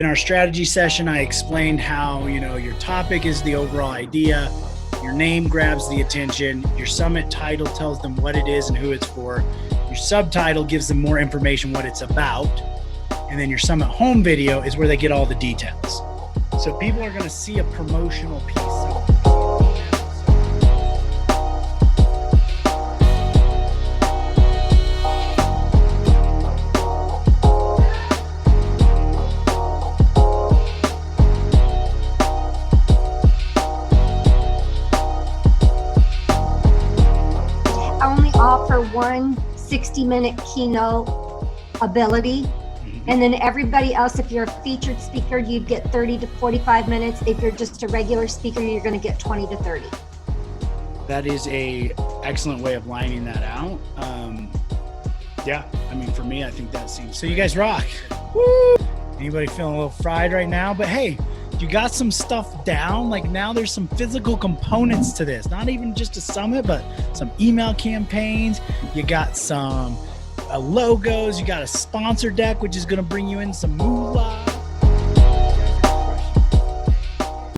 In our strategy session, I explained how, your topic is the overall idea, your name grabs the attention, your summit title tells them what it is and who it's for, your subtitle gives them more information what it's about, and then your summit home video is where they get all the details. So people are going to see a promotional piece. Offer one 60-minute keynote ability, and then everybody else, if you're a featured speaker, you'd get 30 to 45 minutes. If you're just a regular speaker, you're going to get 20 to 30. That is a excellent way of lining that out. Yeah, for me, I think that seems so. You guys rock. Woo! Anybody feeling a little fried right now? But hey, you got some stuff down. Like now there's some physical components to this, not even just a summit, but some email campaigns. You got some logos, you got a sponsor deck, which is going to bring you in some moolah.